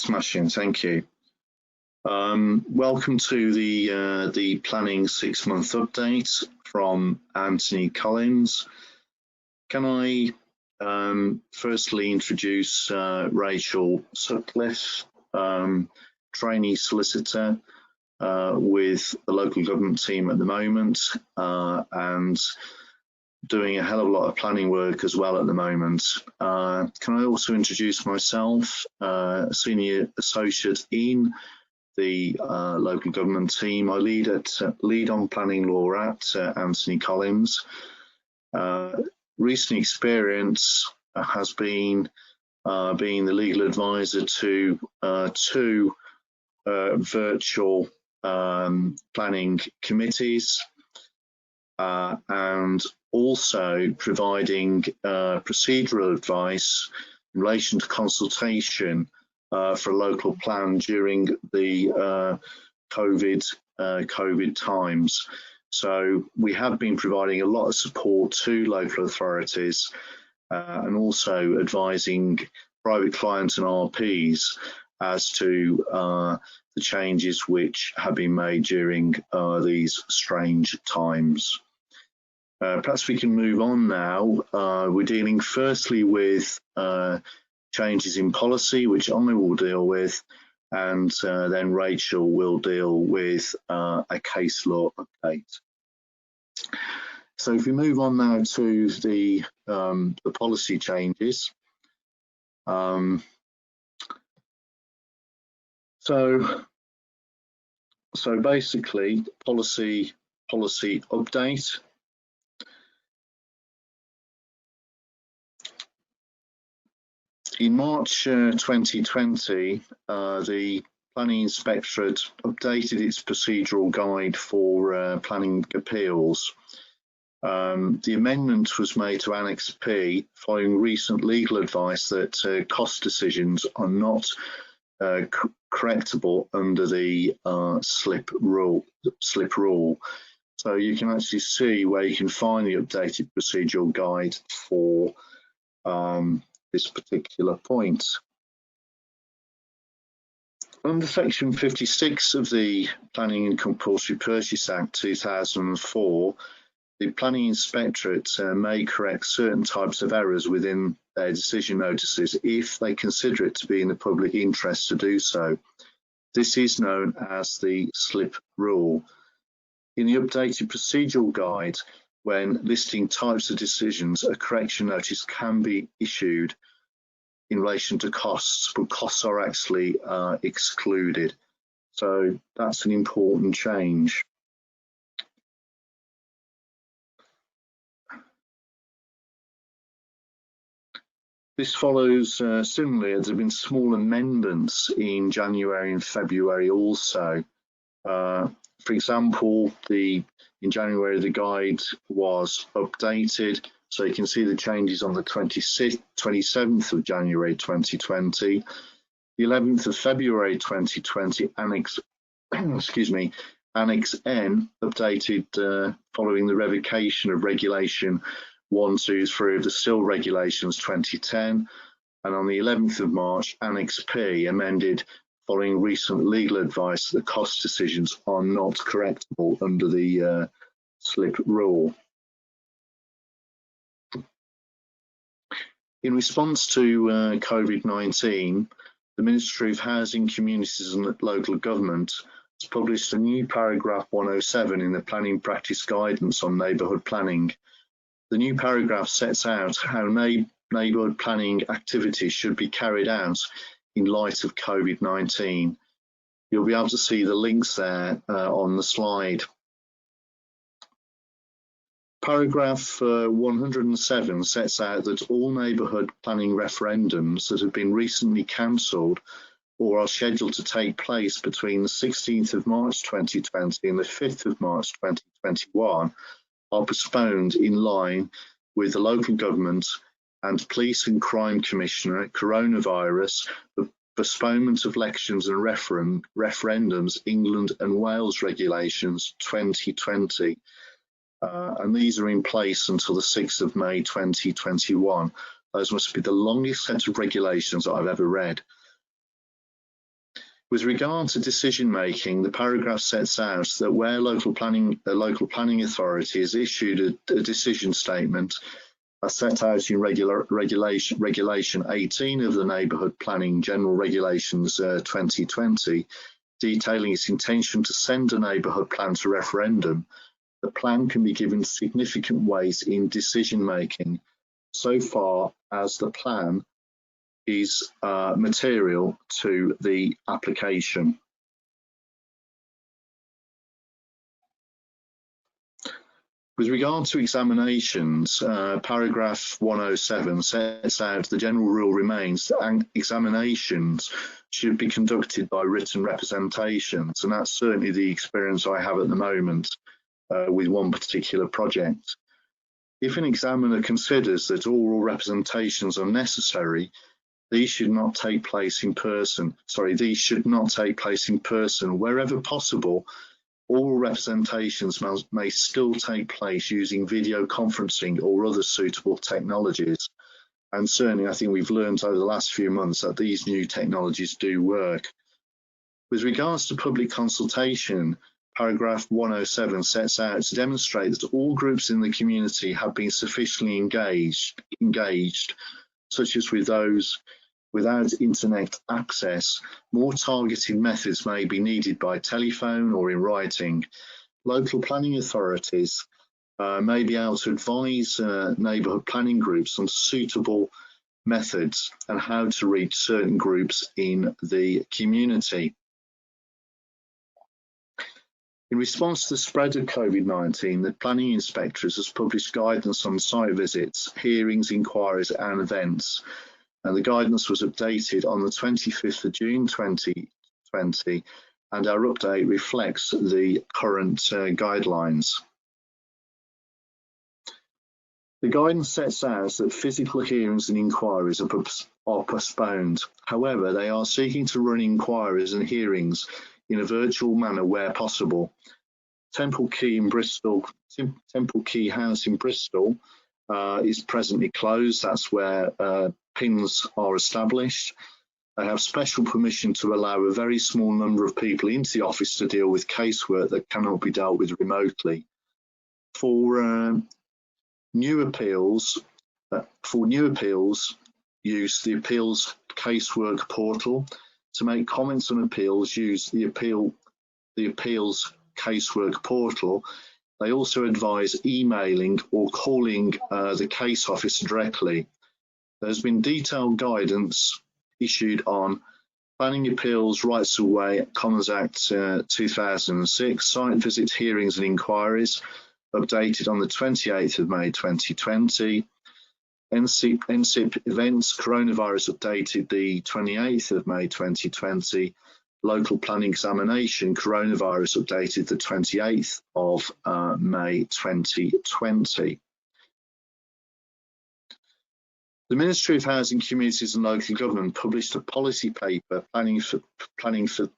Smashing, thank you. Welcome to the planning 6-month update from Anthony Collins. Can I firstly introduce Rachel Sutcliffe, trainee solicitor with the local government team at the moment, and doing a hell of a lot of planning work as well at the moment. Can I also introduce myself, senior associate in the local government team. I lead on planning law at Anthony Collins. Recent experience has been being the legal advisor to two virtual planning committees, and also providing procedural advice in relation to consultation for a local plan during the COVID times. So we have been providing a lot of support to local authorities and also advising private clients and RPs as to the changes which have been made during these strange times. Perhaps we can move on now. We're dealing firstly with changes in policy, which I will deal with, and then Rachel will deal with a case law update. So if we move on now to the policy changes. So basically, policy update. In March 2020, the Planning Inspectorate updated its procedural guide for planning appeals. The amendment was made to Annex P following recent legal advice that cost decisions are not correctable under the slip rule. So you can actually see where you can find the updated procedural guide for this particular point. Under Section 56 of the Planning and Compulsory Purchase Act 2004, the Planning Inspectorate may correct certain types of errors within their decision notices if they consider it to be in the public interest to do so. This is known as the slip rule. In the updated procedural guide, when listing types of decisions, a correction notice can be issued in relation to costs, but costs are actually excluded. So that's an important change. This follows similarly, there have been small amendments in January and February also. For example, in January the guide was updated, so you can see the changes on the 27th of January 2020. The 11th of February 2020, Annex Annex N updated following the revocation of Regulation 123 of the Still Regulations 2010, and on the 11th of March, Annex P amended following recent legal advice that the cost decisions are not correctable under the slip rule. In response to COVID-19, the Ministry of Housing, Communities and Local Government has published a new paragraph 107 in the Planning Practice Guidance on Neighbourhood Planning. The new paragraph sets out how neighbourhood planning activities should be carried out in light of COVID-19. You'll be able to see the links there on the slide. Paragraph 107 sets out that all neighbourhood planning referendums that have been recently cancelled or are scheduled to take place between the 16th of March 2020 and the 5th of March 2021 are postponed in line with the local government and Police and Crime Commissioner Coronavirus, the Postponement of Elections and Referendums England and Wales Regulations 2020. And these are in place until the 6th of May 2021. Those must be the longest set of regulations that I've ever read. With regard to decision making, the paragraph sets out that where the local planning authority has issued a decision statement as set out in regulation 18 of the Neighbourhood Planning General Regulations 2020, detailing its intention to send a neighbourhood plan to referendum, the plan can be given significant weight in decision making so far as the plan is material to the application. With regard to examinations, paragraph 107 sets out the general rule remains that examinations should be conducted by written representations, and that's certainly the experience I have at the moment with one particular project. If an examiner considers that oral representations are necessary, these should not take place in person. Wherever possible, oral representations may still take place using video conferencing or other suitable technologies. And certainly I think we've learned over the last few months that these new technologies do work. With regards to public consultation, paragraph 107 sets out to demonstrate that all groups in the community have been sufficiently engaged, such as with those without internet access. More targeted methods may be needed by telephone or in writing. Local planning authorities may be able to advise neighbourhood planning groups on suitable methods and how to reach certain groups in the community. In response to the spread of COVID-19, the Planning Inspectorate has published guidance on site visits, hearings, inquiries and events. And the guidance was updated on the 25th of June 2020, and our update reflects the current guidelines. The guidance sets out that physical hearings and inquiries are postponed. However, they are seeking to run inquiries and hearings in a virtual manner where possible. Temple Quay House in Bristol is presently closed. That's where PINs are established. They have special permission to allow a very small number of people into the office to deal with casework that cannot be dealt with remotely. For new appeals, use the appeals casework portal. To make comments on appeals, use the appeals casework portal. They also advise emailing or calling the case officer directly. There's been detailed guidance issued on planning appeals, rights of way, Commons Act 2006, site visits, hearings and inquiries, updated on the 28th of May 2020. NCIP events, coronavirus updated the 28th of May 2020. Local planning examination, coronavirus updated the 28th of May 2020. The Ministry of Housing, Communities and Local Government published a policy paper, Planning for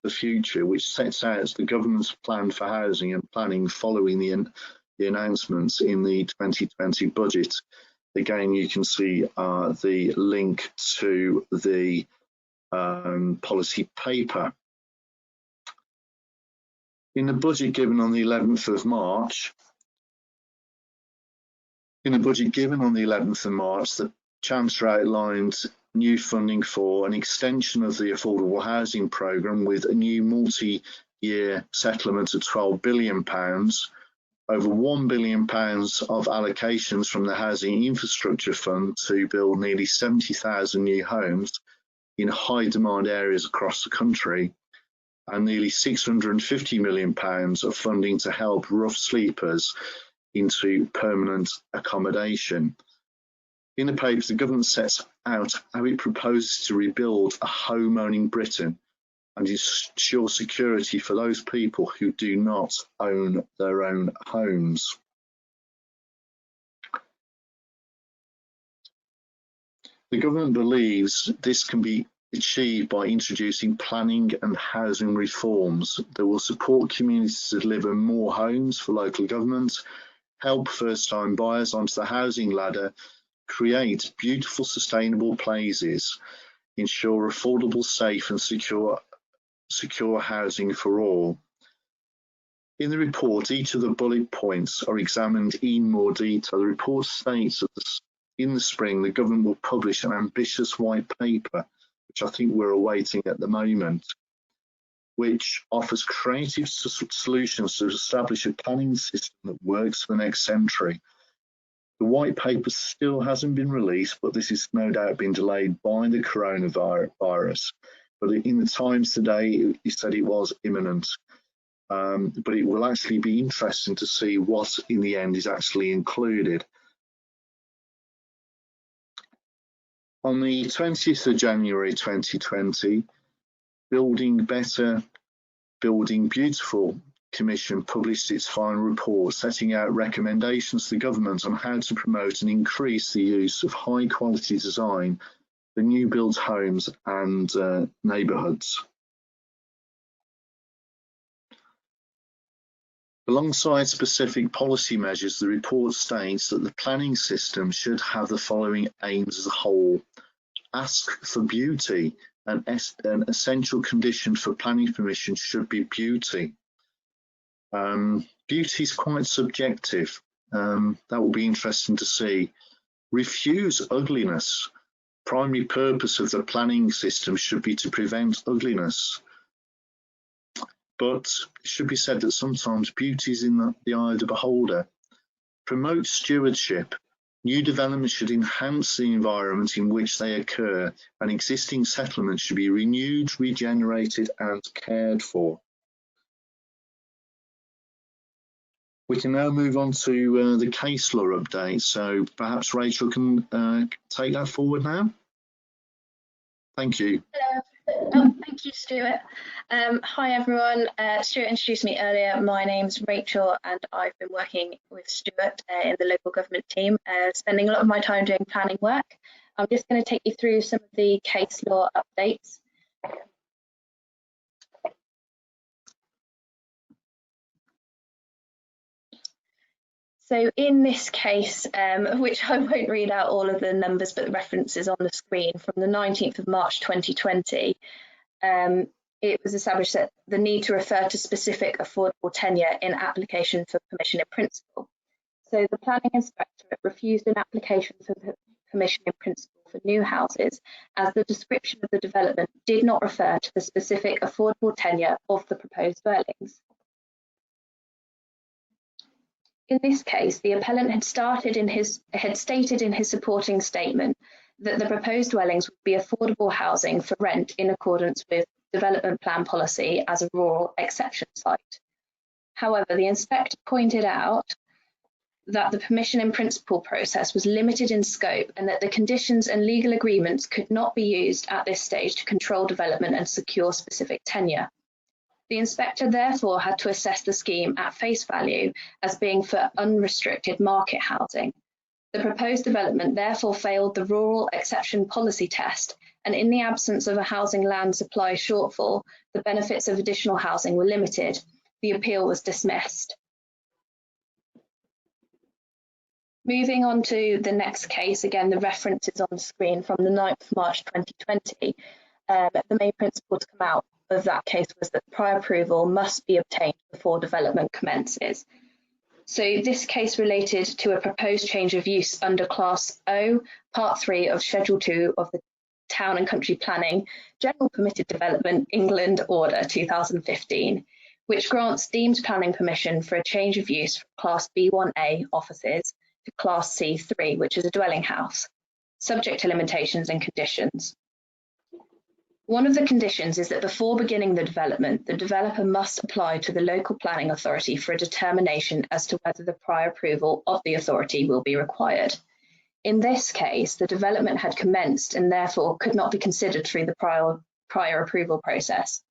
the Future, which sets out the government's plan for housing and planning following the announcements in the 2020 budget. Again, you can see the link to the policy paper. In the budget given on the 11th of March, the Chancellor outlined new funding for an extension of the affordable housing programme with a new multi-year settlement of £12 billion, over £1 billion of allocations from the Housing Infrastructure Fund to build nearly 70,000 new homes in high demand areas across the country, and nearly £650 million of funding to help rough sleepers into permanent accommodation. In the paper, the government sets out how it proposes to rebuild a home owning Britain and ensure security for those people who do not own their own homes. The government believes this can be achieved by introducing planning and housing reforms that will support communities to deliver more homes for local government, help first-time buyers onto the housing ladder, create beautiful, sustainable places, ensure affordable, safe and secure secure housing for all. In the report, each of the bullet points are examined in more detail. The report states that in the spring, the government will publish an ambitious white paper, which I think we're awaiting at the moment, which offers creative solutions to establish a planning system that works for the next century. The white paper still hasn't been released, but this has no doubt been delayed by the coronavirus. But in the Times today, he said it was imminent. But it will actually be interesting to see what in the end is actually included. On the 20th of January 2020, Building Better, Building Beautiful Commission published its final report, setting out recommendations to the government on how to promote and increase the use of high quality design for new built homes and neighbourhoods. Alongside specific policy measures, the report states that the planning system should have the following aims as a whole. Ask for beauty. An essential condition for planning permission should be beauty. Beauty is quite subjective. That will be interesting to see. Refuse ugliness. Primary purpose of the planning system should be to prevent ugliness. But it should be said that sometimes beauty is in the eye of the beholder. Promote stewardship. New developments should enhance the environment in which they occur, and existing settlements should be renewed, regenerated, and cared for. We can now move on to the case law update. So perhaps Rachel can take that forward now. Thank you. Hello. Oh, thank you, Stuart. Hi, everyone. Stuart introduced me earlier. My name's Rachel, and I've been working with Stuart in the local government team, spending a lot of my time doing planning work. I'm just going to take you through some of the case law updates. So in this case, which I won't read out all of the numbers, but the references on the screen, from the 19th of March 2020, it was established that the need to refer to specific affordable tenure in application for permission in principle. So the planning inspectorate refused an application for permission in principle for new houses, as the description of the development did not refer to the specific affordable tenure of the proposed dwellings. In this case, the appellant had stated in his supporting statement that the proposed dwellings would be affordable housing for rent in accordance with development plan policy as a rural exception site. However, the inspector pointed out that the permission in principle process was limited in scope and that the conditions and legal agreements could not be used at this stage to control development and secure specific tenure. The inspector therefore had to assess the scheme at face value as being for unrestricted market housing. The proposed development therefore failed the rural exception policy test, and in the absence of a housing land supply shortfall, the benefits of additional housing were limited. The appeal was dismissed. Moving on to the next case, again, the reference is on the screen from the 9th of March 2020. The main principle to come out of that case was that prior approval must be obtained before development commences. So this case related to a proposed change of use under Class O, Part 3 of Schedule 2 of the Town and Country Planning General Permitted Development England Order 2015, which grants deemed planning permission for a change of use from Class B1A offices to Class C3, which is a dwelling house, subject to limitations and conditions. One of the conditions is that before beginning the development, the developer must apply to the local planning authority for a determination as to whether the prior approval of the authority will be required. In this case, the development had commenced and therefore could not be considered through the prior approval process.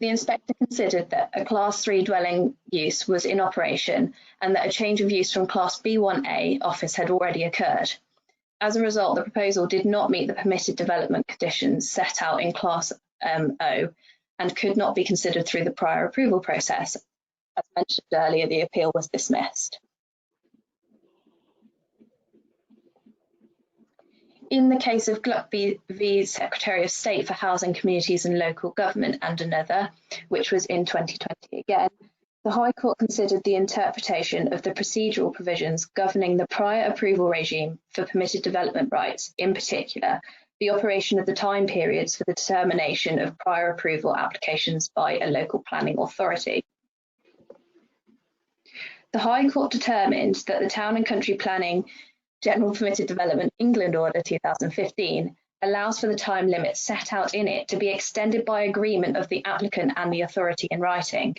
The inspector considered that a Class 3 dwelling use was in operation and that a change of use from Class B1A office had already occurred. As a result, the proposal did not meet the permitted development conditions set out in Class O and could not be considered through the prior approval process. As mentioned earlier, the appeal was dismissed. In the case of Gluck v Secretary of State for Housing, Communities and Local Government and another, which was in 2020 again, the High Court considered the interpretation of the procedural provisions governing the prior approval regime for permitted development rights, in particular, the operation of the time periods for the determination of prior approval applications by a local planning authority. The High Court determined that the Town and Country Planning General Permitted Development England Order 2015 allows for the time limit set out in it to be extended by agreement of the applicant and the authority in writing.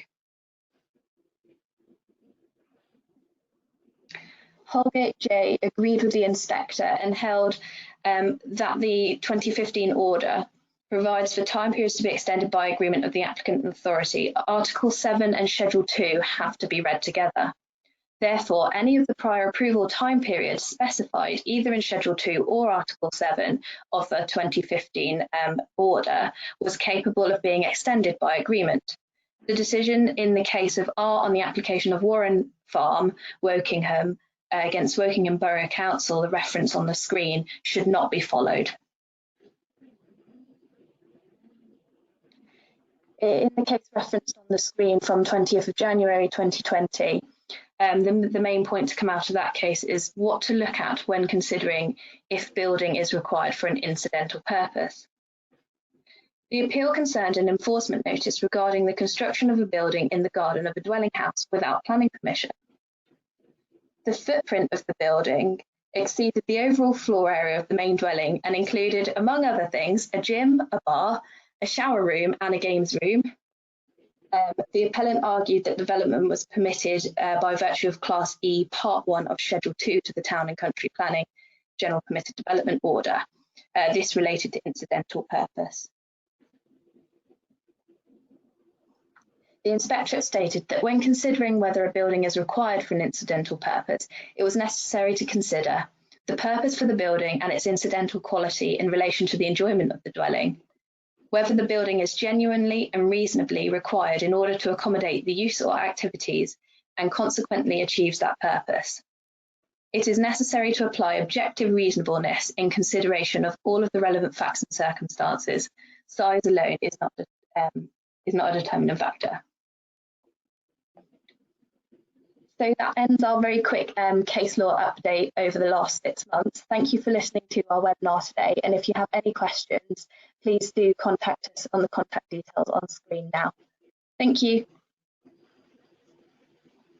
Holgate J agreed with the inspector and held that the 2015 order provides for time periods to be extended by agreement of the applicant and authority. Article 7 and Schedule 2 have to be read together. Therefore, any of the prior approval time periods specified either in Schedule 2 or Article 7 of the 2015 order was capable of being extended by agreement. The decision in the case of R on the application of Warren Farm, Wokingham, against Wokingham Borough Council, the reference on the screen, should not be followed. In the case referenced on the screen from 20th of January 2020, the main point to come out of that case is what to look at when considering if building is required for an incidental purpose. The appeal concerned an enforcement notice regarding the construction of a building in the garden of a dwelling house without planning permission. The footprint of the building exceeded the overall floor area of the main dwelling and included, among other things, a gym, a bar, a shower room and a games room. The appellant argued that development was permitted by virtue of Class E, Part 1 of Schedule 2 to the Town and Country Planning General Permitted Development Order. This related to incidental purpose. The inspectorate stated that when considering whether a building is required for an incidental purpose, it was necessary to consider the purpose for the building and its incidental quality in relation to the enjoyment of the dwelling, whether the building is genuinely and reasonably required in order to accommodate the use or activities and consequently achieves that purpose. It is necessary to apply objective reasonableness in consideration of all of the relevant facts and circumstances. Size alone is not a determining factor. So that ends our very quick case law update over the last 6 months. Thank you for listening to our webinar today. And if you have any questions, please do contact us on the contact details on screen now. Thank you.